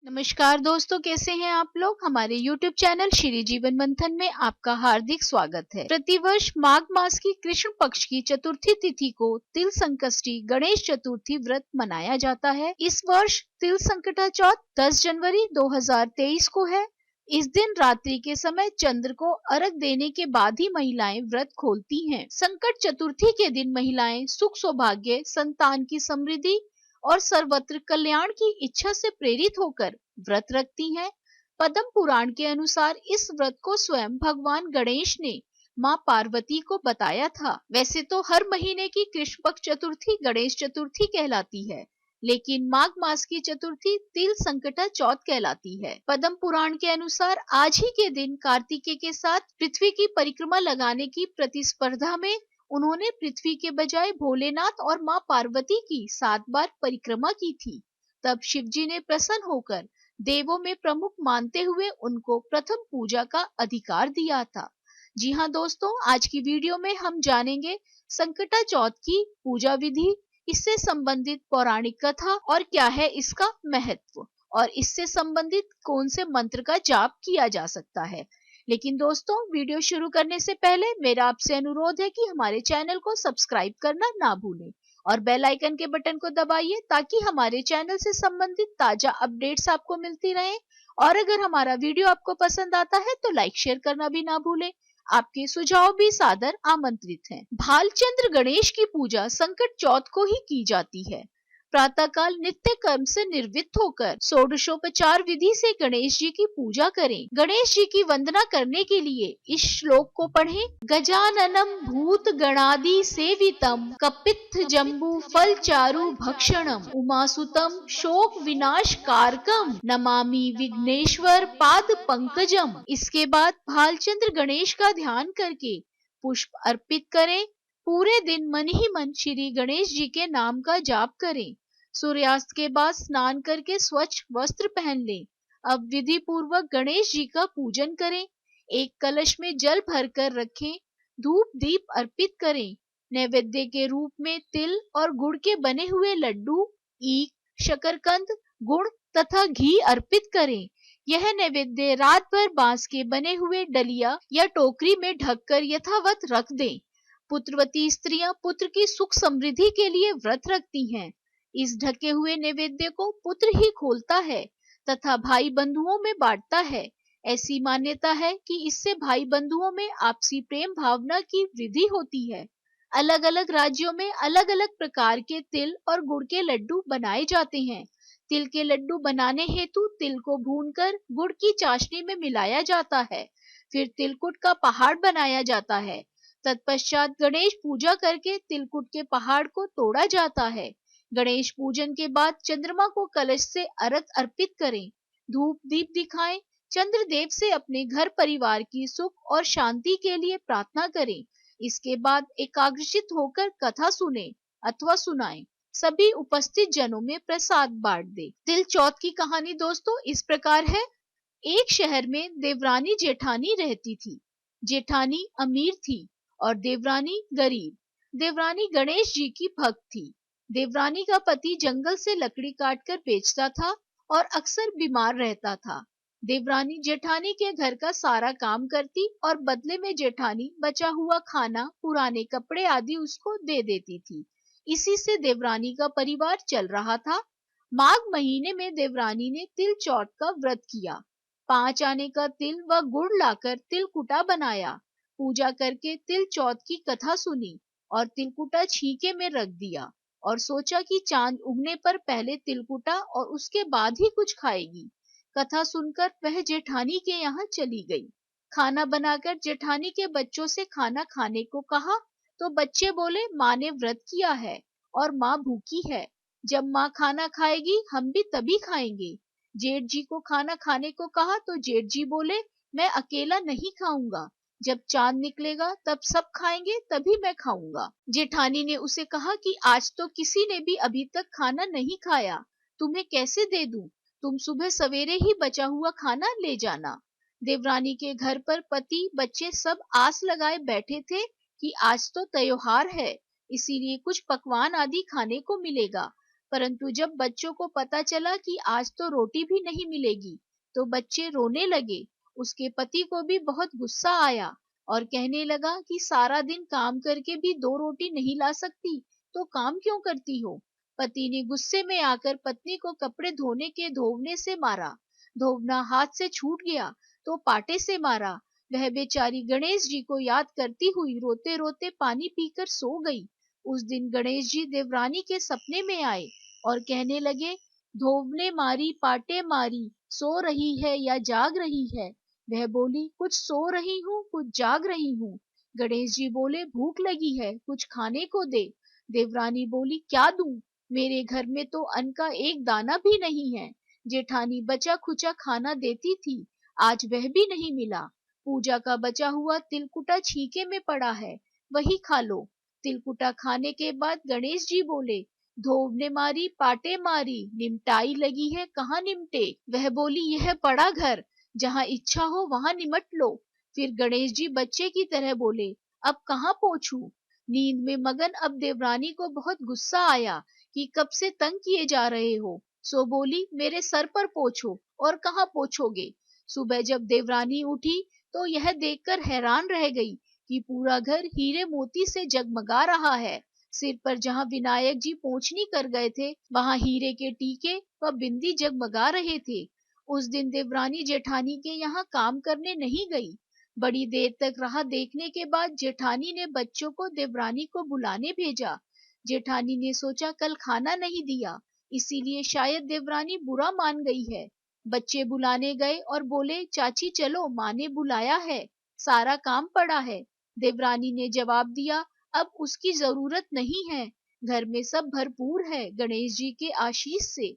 नमस्कार दोस्तों, कैसे हैं आप लोग। हमारे YouTube चैनल श्री जीवन मंथन में आपका हार्दिक स्वागत है। प्रतिवर्ष माघ मास की कृष्ण पक्ष की चतुर्थी तिथि को तिल संकष्टी गणेश चतुर्थी व्रत मनाया जाता है। इस वर्ष तिल संकटा चौथ 10 जनवरी 2023 को है। इस दिन रात्रि के समय चंद्र को अर्घ देने के बाद ही महिलाएं व्रत खोलती हैं। संकट चतुर्थी के दिन महिलाएं सुख सौभाग्य, संतान की समृद्धि और सर्वत्र कल्याण की इच्छा से प्रेरित होकर व्रत रखती हैं। पद्म पुराण के अनुसार इस व्रत को स्वयं भगवान गणेश ने मां पार्वती को बताया था। वैसे तो हर महीने की कृष्ण पक्ष चतुर्थी गणेश चतुर्थी कहलाती है, लेकिन माघ मास की चतुर्थी तिल संकटा चौथ कहलाती है। पद्म पुराण के अनुसार आज ही के दिन कार्तिकेय के साथ पृथ्वी की परिक्रमा लगाने की प्रतिस्पर्धा में उन्होंने पृथ्वी के बजाय भोलेनाथ और मां पार्वती की 7 बार परिक्रमा की थी। तब शिवजी ने प्रसन्न होकर देवों में प्रमुख मानते हुए उनको प्रथम पूजा का अधिकार दिया था। जी हाँ दोस्तों, आज की वीडियो में हम जानेंगे संकटा चौथ की पूजा विधि, इससे संबंधित पौराणिक कथा और क्या है इसका महत्व, और इससे संबंधित कौन से मंत्र का जाप किया जा सकता है। लेकिन दोस्तों, वीडियो शुरू करने से पहले मेरा आपसे अनुरोध है कि हमारे चैनल को सब्सक्राइब करना ना भूलें और बेल आइकन के बटन को दबाइए ताकि हमारे चैनल से संबंधित ताजा अपडेट्स आपको मिलती रहें। और अगर हमारा वीडियो आपको पसंद आता है तो लाइक शेयर करना भी ना भूलें। आपके सुझाव भी सादर आमंत्रित हैं। भालचंद्र गणेश की पूजा संकट चौथ को ही की जाती है। प्रातःकाल नित्य कर्म से निवृत्त होकर षोडशोपचार विधि से गणेश जी की पूजा करें। गणेश जी की वंदना करने के लिए इस श्लोक को पढ़ें। गजाननम भूत गणादि सेवितम कपित्थ जम्बू फल चारु भक्षणम उमासुतम शोक विनाश कारकम नमामि विघ्नेश्वर पाद पंकजम। इसके बाद भालचंद्र गणेश का ध्यान करके पुष्प अर्पित करें। पूरे दिन मन ही मन श्री गणेश जी के नाम का जाप करें। सूर्यास्त के बाद स्नान करके स्वच्छ वस्त्र पहन लें। अब विधि पूर्वक गणेश जी का पूजन करें। एक कलश में जल भरकर रखें। धूप दीप अर्पित करें। नैवेद्य के रूप में तिल और गुड़ के बने हुए लड्डू, ईख, शकरकंद, गुड़ तथा घी अर्पित करें। यह नैवेद्य रात भर बांस के बने हुए डलिया या टोकरी में ढककर यथावत रख दें। पुत्रवती स्त्रियां पुत्र की सुख समृद्धि के लिए व्रत रखती हैं। इस ढके हुए नैवेद्य को पुत्र ही खोलता है तथा भाई बंधुओं में बांटता है। ऐसी मान्यता है कि इससे भाई बंधुओं में आपसी प्रेम भावना की वृद्धि होती है। अलग अलग राज्यों में अलग अलग प्रकार के तिल और गुड़ के लड्डू बनाए जाते हैं। तिल के लड्डू बनाने हेतु तिल को भूनकर गुड़ की चाशनी में मिलाया जाता है। फिर तिलकुट का पहाड़ बनाया जाता है। तत्पश्चात गणेश पूजा करके तिलकुट के पहाड़ को तोड़ा जाता है। गणेश पूजन के बाद चंद्रमा को कलश से अर्घ अर्पित करें। धूप दीप दिखाएं। चंद्र देव से अपने घर परिवार की सुख और शांति के लिए प्रार्थना करें। इसके बाद एकाग्रचित होकर कथा सुने अथवा सुनाएं। सभी उपस्थित जनों में प्रसाद बांट दे। तिल चौथ की कहानी दोस्तों इस प्रकार है। एक शहर में देवरानी जेठानी रहती थी। जेठानी अमीर थी और देवरानी गरीब। देवरानी गणेश जी की भक्त थी। देवरानी का पति जंगल से लकड़ी काटकर बेचता था और अक्सर बीमार रहता था। देवरानी जेठानी के घर का सारा काम करती और बदले में जेठानी बचा हुआ खाना, पुराने कपड़े आदि उसको दे देती थी। इसी से देवरानी का परिवार चल रहा था। माघ महीने में देवरानी ने तिल चौथ का व्रत किया। 5 आने का तिल व गुड़ लाकर तिलकुटा बनाया। पूजा करके तिल चौथ की कथा सुनी और तिलकुटा छीके में रख दिया और सोचा कि चांद उगने पर पहले तिलकुटा और उसके बाद ही कुछ खाएगी। कथा सुनकर वह जेठानी के यहाँ चली गई। खाना बनाकर जेठानी के बच्चों से खाना खाने को कहा तो बच्चे बोले माँ ने व्रत किया है और माँ भूखी है। जब माँ खाना खाएगी हम भी तभी खाएंगे। जेठ जी को खाना खाने को कहा तो जेठ जी बोले मैं अकेला नहीं खाऊंगा, जब चांद निकलेगा तब सब खाएंगे तभी मैं खाऊंगा। जेठानी ने उसे कहा कि आज तो किसी ने भी अभी तक खाना नहीं खाया, तुम्हें कैसे दे दूं? तुम सुबह सवेरे ही बचा हुआ खाना ले जाना। देवरानी के घर पर पति बच्चे सब आस लगाए बैठे थे कि आज तो त्योहार है, इसीलिए कुछ पकवान आदि खाने को मिलेगा। परंतु जब बच्चों को पता चला कि आज तो रोटी भी नहीं मिलेगी, तो बच्चे रोने लगे। उसके पति को भी बहुत गुस्सा आया और कहने लगा कि सारा दिन काम करके भी 2 रोटी नहीं ला सकती, तो काम क्यों करती हो? पति ने गुस्से में आकर पत्नी को कपड़े धोने के धोवने से मारा। धोवना हाथ से छूट गया तो पाटे से मारा। वह बेचारी गणेश जी को याद करती हुई रोते रोते पानी पीकर सो गई। उस दिन गणेश जी देवरानी के सपने में आए और कहने लगे, धोवने मारी पाटे मारी, सो रही है या जाग रही है? वह बोली, कुछ सो रही हूँ, कुछ जाग रही हूँ। गणेश जी बोले, भूख लगी है, कुछ खाने को दे। देवरानी बोली, क्या दूं? मेरे घर में तो अन्न का एक दाना भी नहीं है। जेठानी बचा खुचा खाना देती थी, आज वह भी नहीं मिला। पूजा का बचा हुआ तिलकुटा छीके में पड़ा है, वही खा लो। तिलकुटा खाने के बाद गणेश जी बोले, धोवने मारी पाटे मारी, निमटाई लगी है कहाँ निमटे? वह बोली, यह पड़ा घर, जहाँ इच्छा हो वहां निमट लो। फिर गणेश जी बच्चे की तरह बोले, अब कहाँ पोंछूं? नींद में मगन अब देवरानी को बहुत गुस्सा आया कि कब से तंग किए जा रहे हो। सो बोली, मेरे सर पर पोछो। और कहाँ पोछोगे? सुबह जब देवरानी उठी तो यह देखकर हैरान रह गई कि पूरा घर हीरे मोती से जगमगा रहा है। सिर पर जहाँ विनायक जी पोंछनी कर गए थे, वहाँ हीरे के टीके व बिंदी जगमगा रहे थे। उस दिन देवरानी जेठानी के यहाँ काम करने नहीं गई। बड़ी देर तक राह देखने के बाद जेठानी ने बच्चों को देवरानी को बुलाने भेजा। जेठानी ने सोचा कल खाना नहीं दिया, इसीलिए शायद देवरानी बुरा मान गई है। बच्चे बुलाने गए और बोले, चाची चलो, माँ ने बुलाया है, सारा काम पड़ा है। देवरानी ने जवाब दिया, अब उसकी जरूरत नहीं है, घर में सब भरपूर है गणेश जी के आशीष से।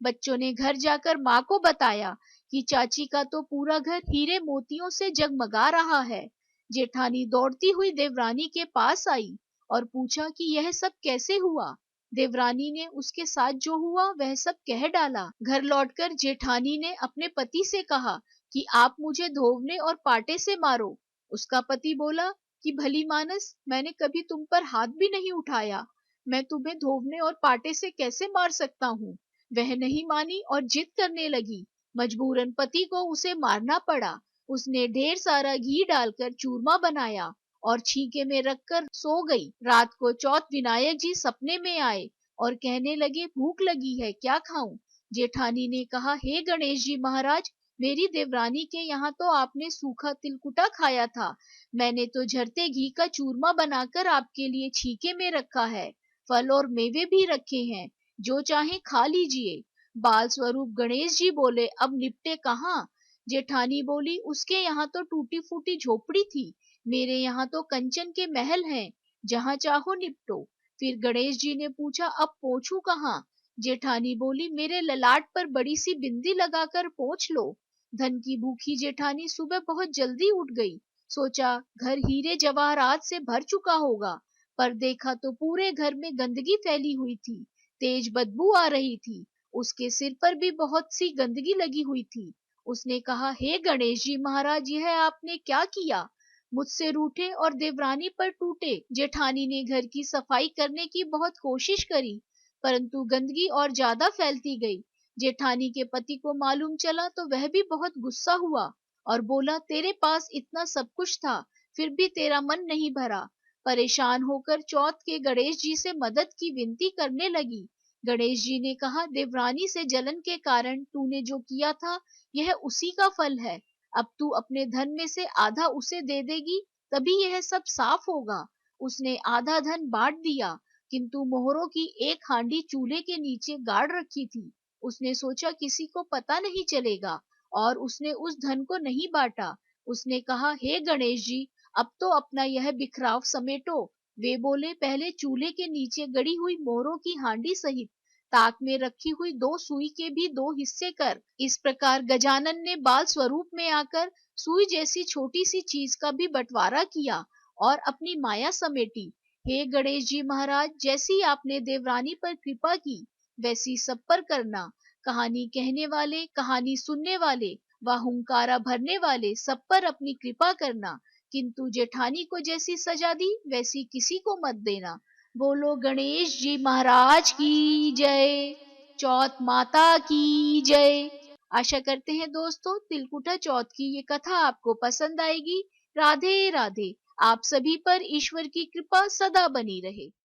बच्चों ने घर जाकर माँ को बताया कि चाची का तो पूरा घर हीरे मोतियों से जगमगा रहा है। जेठानी दौड़ती हुई देवरानी के पास आई और पूछा कि यह सब कैसे हुआ। देवरानी ने उसके साथ जो हुआ वह सब कह डाला। घर लौटकर जेठानी ने अपने पति से कहा कि आप मुझे धोवने और पाटे से मारो। उसका पति बोला कि भली मानस, मैंने कभी तुम पर हाथ भी नहीं उठाया, मैं तुम्हें धोवने और पाटे से कैसे मार सकता हूँ? वह नहीं मानी और जिद करने लगी। मजबूरन पति को उसे मारना पड़ा। उसने ढेर सारा घी डालकर चूरमा बनाया और छीके में रखकर सो गई। रात को चौथ विनायक जी सपने में आए और कहने लगे, भूख लगी है, क्या खाऊं? जेठानी ने कहा, हे गणेश जी महाराज, मेरी देवरानी के यहाँ तो आपने सूखा तिलकुटा खाया था, मैंने तो झरते घी का चूरमा बनाकर आपके लिए छीके में रखा है, फल और मेवे भी रखे हैं, जो चाहे खा लीजिए। बाल स्वरूप गणेश जी बोले, अब निपटे कहाँ? जेठानी बोली, उसके यहाँ तो टूटी फूटी झोपड़ी थी, मेरे यहाँ तो कंचन के महल हैं, जहाँ चाहो निपटो। फिर गणेश जी ने पूछा, अब पोंछू कहाँ? जेठानी बोली, मेरे ललाट पर बड़ी सी बिंदी लगाकर पोंछ लो। धन की भूखी जेठानी सुबह बहुत जल्दी उठ गई। सोचा घर हीरे जवाहरात से भर चुका होगा, पर देखा तो पूरे घर में गंदगी फैली हुई थी, तेज बदबू आ रही थी। उसके सिर पर भी बहुत सी गंदगी लगी हुई थी। उसने कहा, हे गणेश जी महाराज, यह आपने क्या किया? मुझसे रूठे और देवरानी पर टूटे। जेठानी ने घर की सफाई करने की बहुत कोशिश करी, परंतु गंदगी और ज्यादा फैलती गई। जेठानी के पति को मालूम चला तो वह भी बहुत गुस्सा हुआ और बोला, तेरे पास इतना सब कुछ था, फिर भी तेरा मन नहीं भरा। परेशान होकर चौथ के गणेश जी से मदद की विनती करने लगी। गणेश जी ने कहा, देवरानी से जलन के कारण तूने जो किया था, यह उसी का फल है। अब तू अपने धन में से आधा उसे दे देगी, तभी यह सब साफ होगा। उसने आधा धन बांट दिया, किंतु मोहरों की एक हांडी चूल्हे के नीचे गाड़ रखी थी। उसने सोचा किसी को पता नहीं चलेगा और उसने उस धन को नहीं बांटा। उसने कहा, हे गणेश जी, अब तो अपना यह बिखराव समेटो। वे बोले, पहले चूल्हे के नीचे गड़ी हुई मोहरों की हांडी सहित ताक में रखी हुई 2 सुई के भी 2 हिस्से कर। इस प्रकार गजानन ने बाल स्वरूप में आकर सुई जैसी छोटी सी चीज का भी बंटवारा किया और अपनी माया समेटी। हे गणेश जी महाराज, जैसी आपने देवरानी पर कृपा की, वैसी सब पर करना। कहानी कहने वाले, कहानी सुनने वाले व हुंकारा भरने वाले सब पर अपनी कृपा करना, किंतु जेठानी को जैसी सजा दी वैसी किसी को मत देना। बोलो गणेश जी महाराज की जय। चौथ माता की जय। आशा करते हैं दोस्तों तिलकुटा चौथ की ये कथा आपको पसंद आएगी। राधे राधे। आप सभी पर ईश्वर की कृपा सदा बनी रहे।